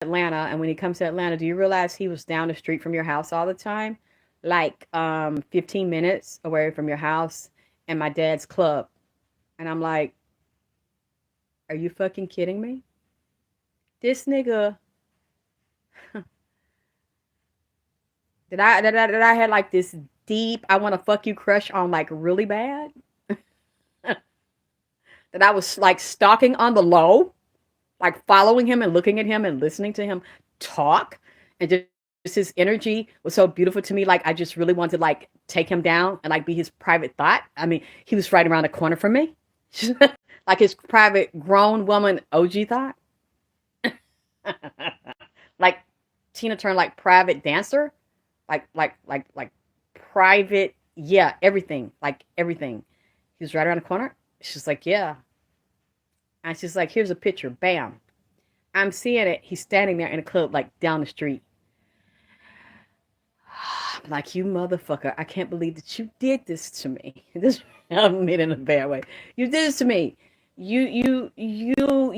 Atlanta, and when he comes to Atlanta, do you realize he was down the street from your house all the time? Like 15 minutes away from your house and my dad's club. And I'm like, are you fucking kidding me? This nigga that I had like this deep I want to fuck you crush on like really bad. That I was like stalking on the low, like following him and looking at him and listening to him talk, and just his energy was so beautiful to me. Like I just really wanted to like take him down and like be his private thought. I mean, he was right around the corner from me, like his private grown woman OG thought. Like Tina Turner, like private dancer, like private, yeah, everything, like everything. He was right around the corner. She's like, yeah, and she's like, here's a picture. Bam, I'm seeing it. He's standing there in a club, like down the street. I'm like, you motherfucker! I can't believe that you did this to me. This I don't mean it in a bad way. You did this to me. You. You know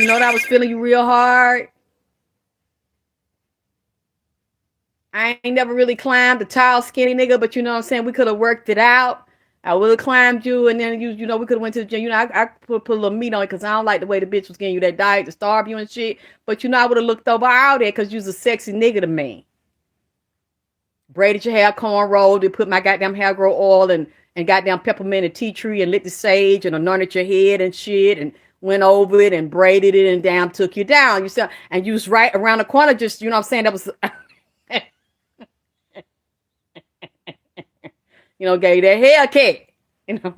that I was feeling you real hard. I ain't never really climbed a tall, skinny nigga, but you know what I'm saying? We could have worked it out. I would have climbed you, and then you know, we could have went to the gym. You know, I put a little meat on it because I don't like the way the bitch was getting you that diet to starve you and shit. But you know, I would have looked over out there because you was a sexy nigga to me. Braided your hair, cornrowed, and put my goddamn hair grow oil and goddamn peppermint and tea tree and lit the sage and anointed your head and shit and went over it and braided it and down took you down. You said, and you was right around the corner, just you know what I'm saying? That was you know, gave that haircut. You know.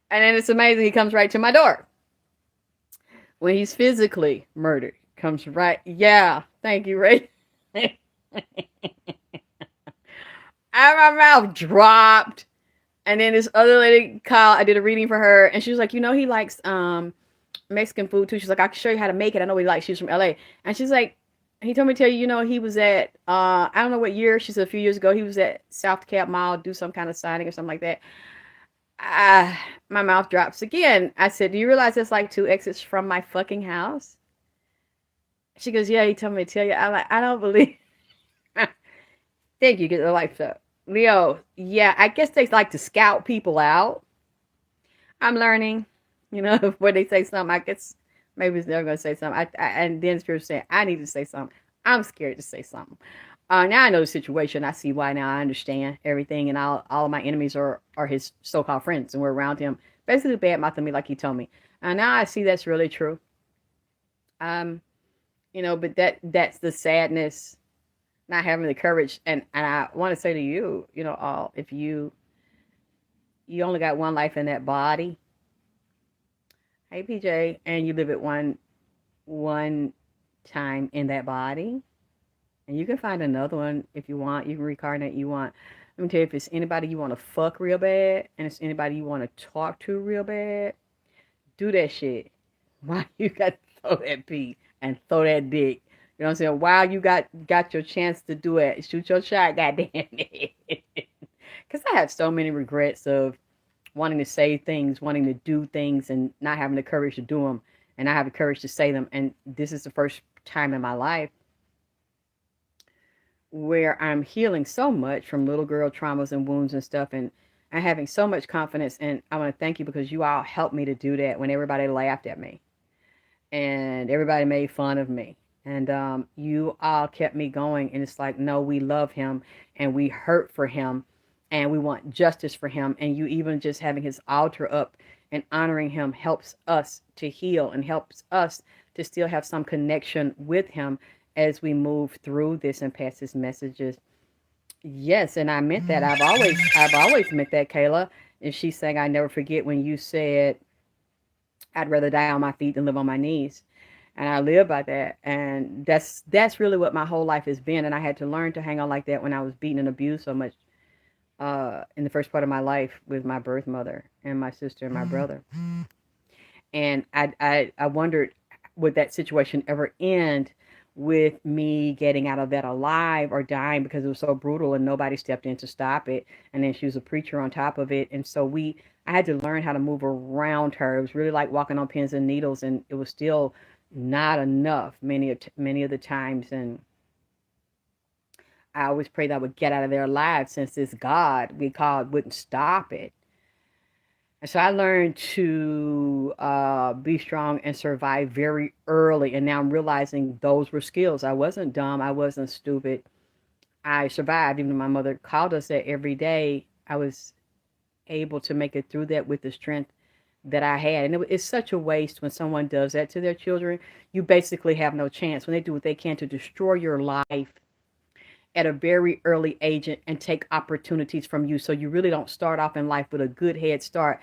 And then it's amazing. He comes right to my door when he's physically murdered. Comes right. Yeah. Thank you, Ray. And my mouth dropped. And then this other lady called. I did a reading for her, and she was like, you know, he likes Mexican food too. She's like, I can show you how to make it. I know he likes. She's from LA, and she's like, he told me to tell you, you know, he was at I don't know what year. She said a few years ago. He was at South Cap Mall, do some kind of signing or something like that. My mouth drops again. I said, do you realize that's like two exits from my fucking house? She goes, yeah, he told me to tell you. I'm like, I don't believe. Thank you. Get the life up. Leo, yeah, I guess they like to scout people out. I'm learning, you know, when they say something, I guess maybe they're going to say something. And then Spirit saying, I need to say something. I'm scared to say something. Now I know the situation. I see why now. I understand everything. And all of my enemies are his so called friends and we're around him. Basically, bad mouthing me like he told me. And now I see that's really true. Um, you know, but that's the sadness, not having the courage. And I want to say to you, you know, all if you only got one life in that body, hey PJ, and you live it one time in that body, and you can find another one if you want. You can reincarnate you want. Let me tell you, if it's anybody you want to fuck real bad, and it's anybody you want to talk to real bad, do that shit. Why you got to throw that pee and throw that dick? You know what I'm saying? While you got your chance to do it, shoot your shot, goddamn it. Because I have so many regrets of wanting to say things, wanting to do things, and not having the courage to do them, and not having the courage to say them. And this is the first time in my life where I'm healing so much from little girl traumas and wounds and stuff, and I'm having so much confidence. And I want to thank you because you all helped me to do that when everybody laughed at me and everybody made fun of me. And you all kept me going. And it's like, no, we love him and we hurt for him and we want justice for him. And you even just having his altar up and honoring him helps us to heal and helps us to still have some connection with him as we move through this and pass his messages. Yes, and I meant that. I've always meant that, Kayla. And she's saying, I never forget when you said, I'd rather die on my feet than live on my knees. And I live by that. And that's really what my whole life has been. And I had to learn to hang on like that when I was beaten and abused so much in the first part of my life with my birth mother and my sister and my brother. And I wondered, would that situation ever end with me getting out of that alive or dying because it was so brutal and nobody stepped in to stop it. And then she was a preacher on top of it. And so I had to learn how to move around her. It was really like walking on pins and needles, and it was still not enough many of the times. And I always prayed that I would get out of their lives, since this God we called wouldn't stop it. And so I learned to be strong and survive very early. And now I'm realizing those were skills. I wasn't dumb. I wasn't stupid. I survived. Even though my mother called us that every day, I was able to make it through that with the strength that I had. And it's such a waste when someone does that to their children. You basically have no chance when they do what they can to destroy your life at a very early age and take opportunities from you. So you really don't start off in life with a good head start,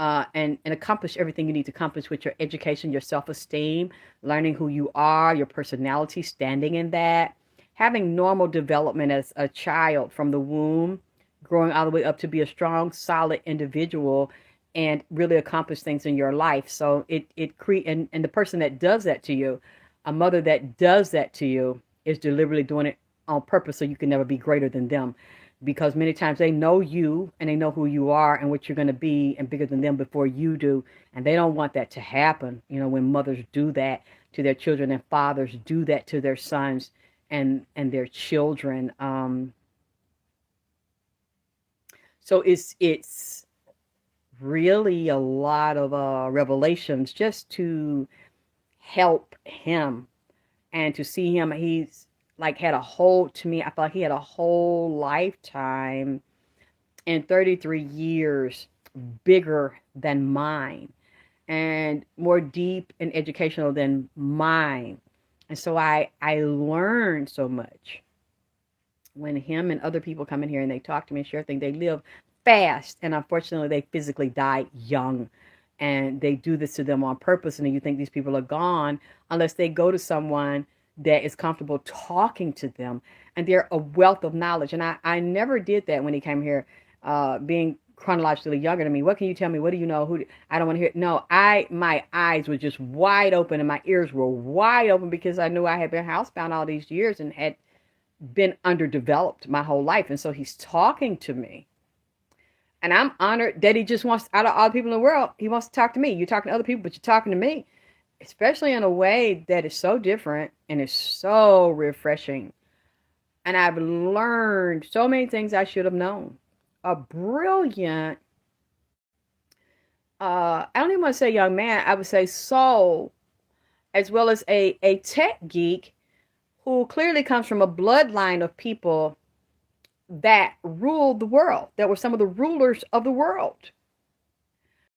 and accomplish everything you need to accomplish with your education, your self-esteem, learning who you are, your personality, standing in that, having normal development as a child from the womb, growing all the way up to be a strong, solid individual and really accomplish things in your life. So it create and the person that does that to you, a mother that does that to you, is deliberately doing it on purpose so you can never be greater than them, because many times they know you and they know who you are and what you're going to be and bigger than them before you do, and they don't want that to happen. When mothers do that to their children and fathers do that to their sons and their children. So it's really a lot of revelations just to help him and to see him. He's like had a whole, to me, I feel like he had a whole lifetime in 33 years bigger than mine and more deep and educational than mine. And so I learned so much when him and other people come in here and they talk to me and share things. They live fast, and unfortunately they physically die young, and they do this to them on purpose. And then you think these people are gone unless they go to someone that is comfortable talking to them, and they're a wealth of knowledge. And I never did that when he came here, being chronologically younger than me. What can you tell me? What do you know? I don't want to hear. No, my eyes were just wide open and my ears were wide open, because I knew I had been housebound all these years and had been underdeveloped my whole life. And so he's talking to me, and I'm honored that he just wants, out of all the people in the world, he wants to talk to me. You're talking to other people, but you're talking to me, especially in a way that is so different and is so refreshing. And I've learned so many things I should have known. A brilliant, I don't even want to say young man, I would say soul, as well as a tech geek who clearly comes from a bloodline of people that ruled the world, that were some of the rulers of the world.